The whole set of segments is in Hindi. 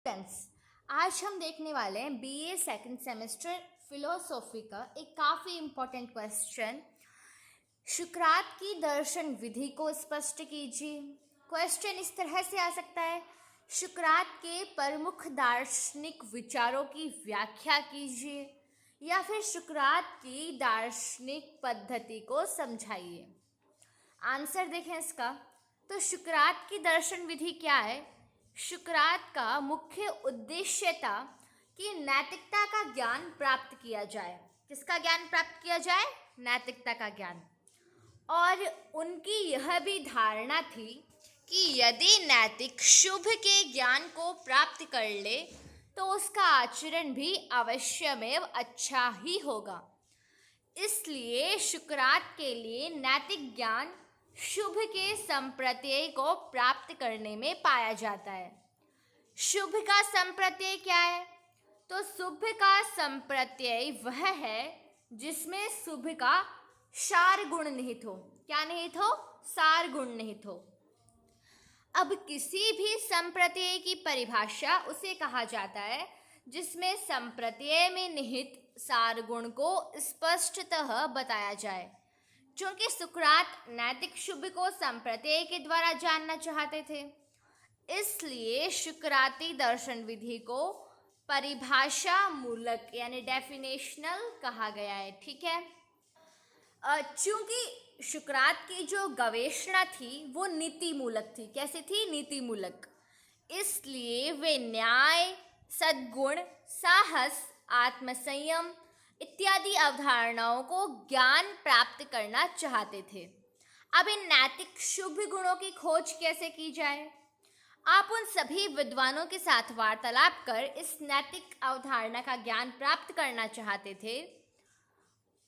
फ्रेंड्स, आज हम देखने वाले हैं बीए सेकंड सेमेस्टर फिलोसॉफी का एक काफ़ी इम्पोर्टेंट क्वेश्चन। शुक्रात की दर्शन विधि को स्पष्ट कीजिए। क्वेश्चन इस तरह से आ सकता है, शुक्रात के प्रमुख दार्शनिक विचारों की व्याख्या कीजिए, या फिर शुक्रात की दार्शनिक पद्धति को समझाइए। आंसर देखें इसका। तो शुक्रात की दर्शन विधि क्या है? शुक्रात का मुख्य उद्देश्य था कि नैतिकता का ज्ञान प्राप्त किया जाए। किसका ज्ञान प्राप्त किया जाए? नैतिकता का ज्ञान। और उनकी यह भी धारणा थी कि यदि नैतिक शुभ के ज्ञान को प्राप्त कर ले तो उसका आचरण भी अवश्यमेव अच्छा ही होगा। इसलिए शुक्रात के लिए नैतिक ज्ञान शुभ के संप्रत्यय को प्राप्त करने में पाया जाता है। शुभ का संप्रत्यय क्या है? तो शुभ का संप्रत्यय वह है जिसमें शुभ का सार गुण निहित हो। क्या निहित हो? सार गुण निहित हो। अब किसी भी संप्रत्यय की परिभाषा उसे कहा जाता है जिसमें संप्रत्यय में निहित सार गुण को स्पष्टतः बताया जाए। चूंकि सुकरात नैतिक शुभ को संप्रत्यय के द्वारा जानना चाहते थे, इसलिए शुक्राती दर्शन विधि को परिभाषा मूलक यानी डेफिनेशनल कहा गया है। ठीक है। चूंकि शुक्रात की जो गवेषणा थी वो नीति मूलक थी। कैसे थी? नीति मूलक। इसलिए वे न्याय, सद्गुण, साहस, आत्मसंयम इत्यादि अवधारणाओं को ज्ञान प्राप्त करना चाहते थे। अब इन नैतिक शुभ गुणों की खोज कैसे की जाए? आप उन सभी विद्वानों के साथ वार्तालाप कर इस नैतिक अवधारणा का ज्ञान प्राप्त करना चाहते थे।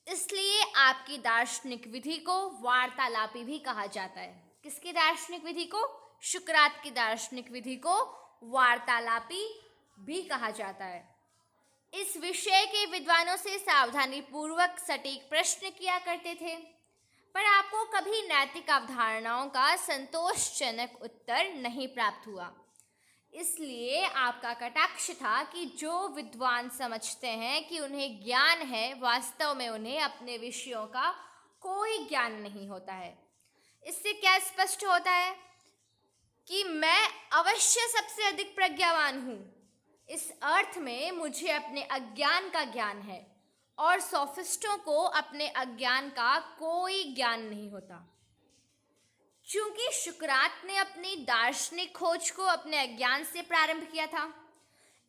इसलिए आपकी दार्शनिक विधि को वार्तालापी भी कहा जाता है। किसकी दार्शनिक विधि को? शुक्रात की दार्शनिक विधि को वार्तालापी भी कहा जाता है। इस विषय के विद्वानों से सावधानी पूर्वक सटीक प्रश्न किया करते थे, पर आपको कभी नैतिक अवधारणाओं का संतोषजनक उत्तर नहीं प्राप्त हुआ। इसलिए आपका कटाक्ष था कि जो विद्वान समझते हैं कि उन्हें ज्ञान है, वास्तव में उन्हें अपने विषयों का कोई ज्ञान नहीं होता है। इससे क्या स्पष्ट होता है कि मैं अवश्य सबसे अधिक प्रज्ञावान हूँ। इस अर्थ में मुझे अपने अज्ञान का ज्ञान है और सोफिस्टों को अपने अज्ञान का कोई ज्ञान नहीं होता। चूंकि शुक्रात ने अपनी दार्शनिक खोज को अपने अज्ञान से प्रारंभ किया था,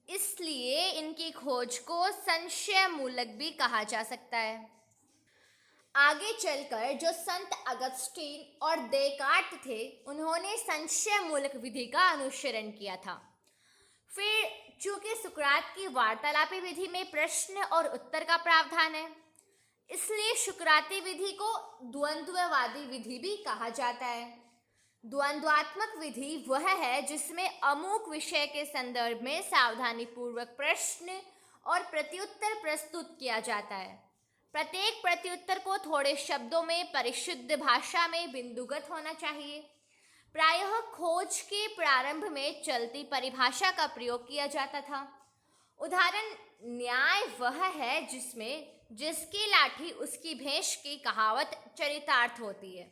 इसलिए इनकी खोज को संशय मूलक भी कहा जा सकता है। आगे चलकर जो संत अगस्टीन और देकार्त थे, उन्होंने संशय मूलक विधि का अनुसरण किया था। फिर चूंकि सुकरात की वार्तालापी विधि में प्रश्न और उत्तर का प्रावधान है, इसलिए शुक्राती विधि को द्वंद्ववादी विधि भी कहा जाता है। द्वंद्वात्मक विधि वह है जिसमें अमुक विषय के संदर्भ में सावधानी पूर्वक प्रश्न और प्रत्युत्तर प्रस्तुत किया जाता है। प्रत्येक प्रत्युत्तर को थोड़े शब्दों में परिशुद्ध भाषा में बिंदुगत होना चाहिए। प्रायः खोज के प्रारंभ में चलती परिभाषा का प्रयोग किया जाता था। उदाहरण, न्याय वह है जिसमें जिसकी लाठी उसकी भैंस की कहावत चरितार्थ होती है।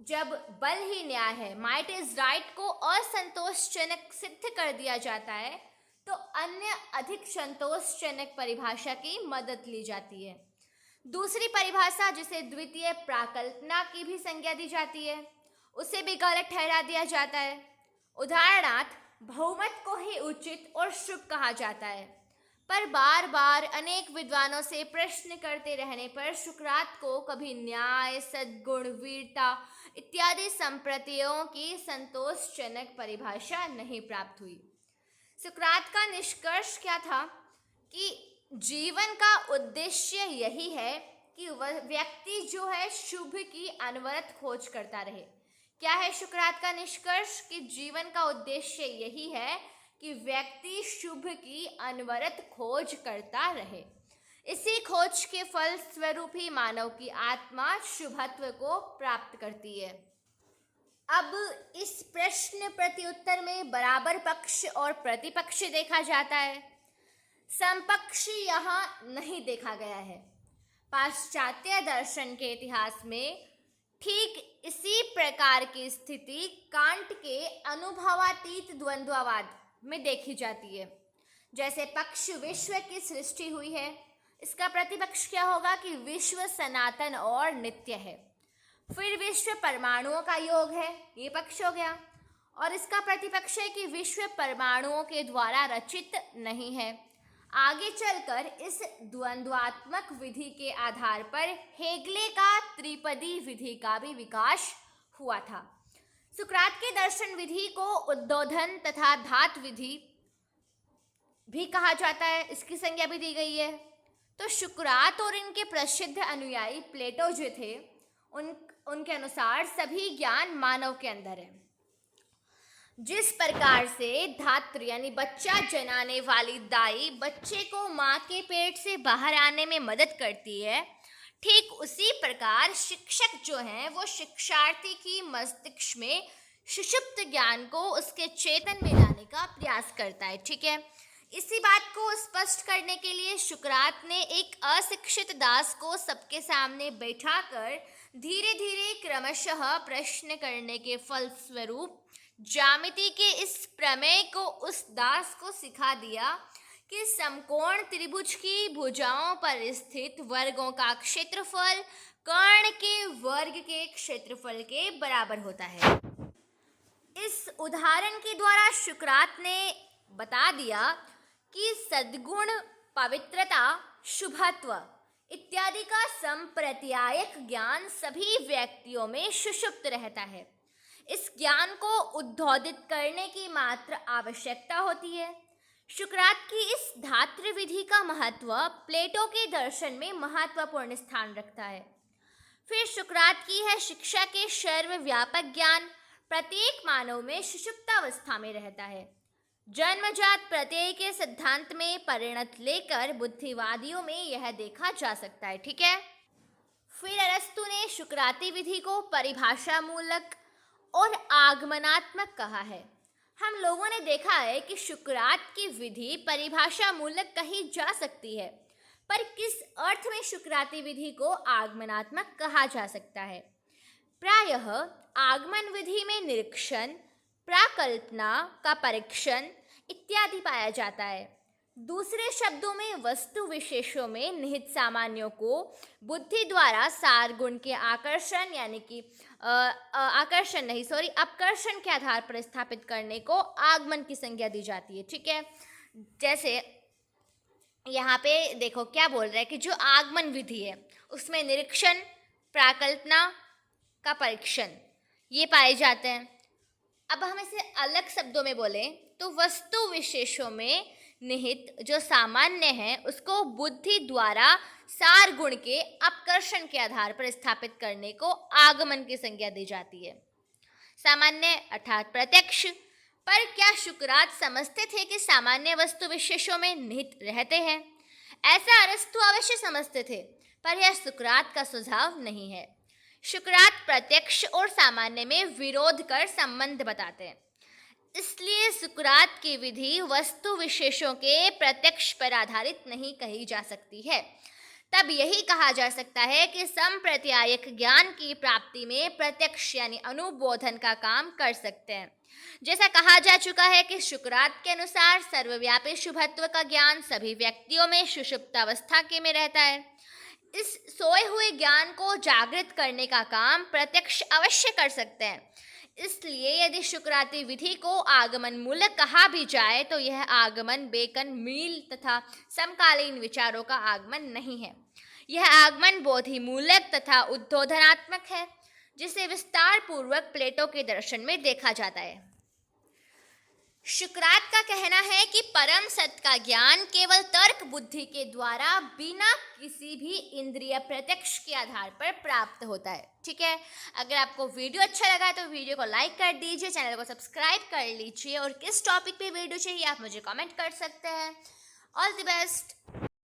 जब बल ही न्याय है, माइट इज राइट को असंतोषजनक सिद्ध कर दिया जाता है, तो अन्य अधिक संतोषजनक परिभाषा की मदद ली जाती है। दूसरी परिभाषा, जिसे द्वितीय प्राकल्पना की भी संज्ञा दी जाती है, उसे भी गलत ठहरा दिया जाता है। उदाहरणार्थ, बहुमत को ही उचित और शुभ कहा जाता है, पर बार बार अनेक विद्वानों से प्रश्न करते रहने पर शुक्रात को कभी न्याय, सद्गुण, वीरता इत्यादि संप्रत्ययों की संतोषजनक परिभाषा नहीं प्राप्त हुई। सुकरात का निष्कर्ष क्या था कि जीवन का उद्देश्य यही है कि वह व्यक्ति जो है शुभ की अनवरत खोज करता रहे। क्या है शुक्रात का निष्कर्ष? कि जीवन का उद्देश्य यही है कि व्यक्ति शुभ की अनवरत खोज करता रहे। इसी खोज के फल स्वरूप ही मानव की आत्मा शुभत्व को प्राप्त करती है। अब इस प्रश्न प्रत्युत्तर में बराबर पक्ष और प्रतिपक्ष देखा जाता है, समपक्ष यहाँ नहीं देखा गया है। पाश्चात्य दर्शन के इतिहास में ठीक इसी प्रकार की स्थिति कांट के अनुभवातीत द्वंद्ववाद में देखी जाती है। जैसे पक्ष विश्व की सृष्टि हुई है, इसका प्रतिपक्ष क्या होगा कि विश्व सनातन और नित्य है। फिर विश्व परमाणुओं का योग है, ये पक्ष हो गया। और इसका प्रतिपक्ष है कि विश्व परमाणुओं के द्वारा रचित नहीं है। आगे चलकर इस द्वंद्वात्मक विधि के आधार पर हेगले का त्रिपदी विधि का भी विकास हुआ था। सुकरात के दर्शन विधि को उद्बोधन तथा धात विधि भी कहा जाता है, इसकी संज्ञा भी दी गई है। तो सुकरात और इनके प्रसिद्ध अनुयायी प्लेटो जो थे, उनके अनुसार सभी ज्ञान मानव के अंदर है। जिस प्रकार से धात्र यानी बच्चा जनाने वाली दाई बच्चे को माँ के पेट से बाहर आने में मदद करती है, ठीक उसी प्रकार शिक्षक जो हैं वो शिक्षार्थी की मस्तिष्क में सुषुप्त ज्ञान को उसके चेतन में लाने का प्रयास करता है। ठीक है, इसी बात को स्पष्ट करने के लिए सुकरात ने एक अशिक्षित दास को सबके सामने बैठाकर धीरे धीरे क्रमशः प्रश्न करने के फलस्वरूप ज्यामिति के इस प्रमेय को उस दास को सिखा दिया कि समकोण त्रिभुज की भुजाओं पर स्थित वर्गों का क्षेत्रफल कर्ण के वर्ग के क्षेत्रफल के बराबर होता है। इस उदाहरण के द्वारा सुकरात ने बता दिया कि सद्गुण, पवित्रता, शुभत्व इत्यादि का संप्रत्यायक ज्ञान सभी व्यक्तियों में सुषुप्त रहता है। इस ज्ञान को उद्बोधित करने की मात्र आवश्यकता होती है। सुकरात की इस धात्र विधि का महत्व प्लेटो के दर्शन में महत्वपूर्ण स्थान रखता है। फिर सुकरात की है शिक्षा के सर्वव्यापक ज्ञान प्रत्येक मानव में सुषुप्तावस्था में रहता है। जन्मजात प्रत्यय के सिद्धांत में परिणत लेकर बुद्धिवादियों में यह देखा जा सकता है। ठीक है, फिर अरस्तु ने सुकराती विधि को परिभाषा मूलक और आगमनात्मक कहा है। हम लोगों ने देखा है कि सुकरात की विधि परिभाषा मूलक कही जा सकती है, पर किस अर्थ में सुकराती विधि को आगमनात्मक कहा जा सकता है? प्रायः आगमन विधि में निरीक्षण, प्राकल्पना का परीक्षण इत्यादि पाया जाता है। दूसरे शब्दों में वस्तु विशेषों में निहित सामान्यों को बुद्धि द्वारा सार गुण के आकर्षण यानी कि अपकर्षण के आधार पर स्थापित करने को आगमन की संज्ञा दी जाती है। ठीक है, जैसे यहाँ पे देखो क्या बोल रहा है कि जो आगमन विधि है उसमें निरीक्षण, प्राकल्पना का परीक्षण ये पाए जाते हैं। अब हम इसे अलग शब्दों में बोलें तो वस्तु विशेषों में निहित जो सामान्य है उसको बुद्धि द्वारा सार गुण के अपकर्षण के आधार पर स्थापित करने को आगमन की संज्ञा दी जाती है। सामान्य अर्थात प्रत्यक्ष। पर क्या सुकरात समझते थे कि सामान्य वस्तु विशेषों में निहित रहते हैं? ऐसा अरस्तु अवश्य समझते थे, पर यह सुकरात का सुझाव नहीं है। सुकरात प्रत्यक्ष और सामान्य में विरोध कर संबंध बताते हैं। इसलिए सुकरात की विधि वस्तु विशेषों के प्रत्यक्ष पर आधारित नहीं कही जा सकती है। तब यही कहा जा सकता है कि संप्रत्यायक ज्ञान की प्राप्ति में प्रत्यक्ष यानी अनुबोधन का काम कर सकते हैं। जैसा कहा जा चुका है कि सुकरात के अनुसार सर्वव्यापी शुभत्व का ज्ञान सभी व्यक्तियों में सुषुप्तावस्था के में रहता है। इस सोए हुए ज्ञान को जागृत करने का काम प्रत्यक्ष अवश्य कर सकते हैं। इसलिए यदि सुकराती विधि को आगमन मूलक कहा भी जाए तो यह आगमन बेकन, मील तथा समकालीन विचारों का आगमन नहीं है। यह आगमन बोधि मूलक तथा उद्बोधनात्मक है, जिसे विस्तार पूर्वक प्लेटो के दर्शन में देखा जाता है। सुकरात का कहना है कि परम सत्य का ज्ञान केवल तर्क बुद्धि के द्वारा बिना किसी भी इंद्रिय प्रत्यक्ष के आधार पर प्राप्त होता है। ठीक है, अगर आपको वीडियो अच्छा लगा तो वीडियो को लाइक कर दीजिए, चैनल को सब्सक्राइब कर लीजिए और किस टॉपिक पे वीडियो चाहिए आप मुझे कमेंट कर सकते हैं। All the best.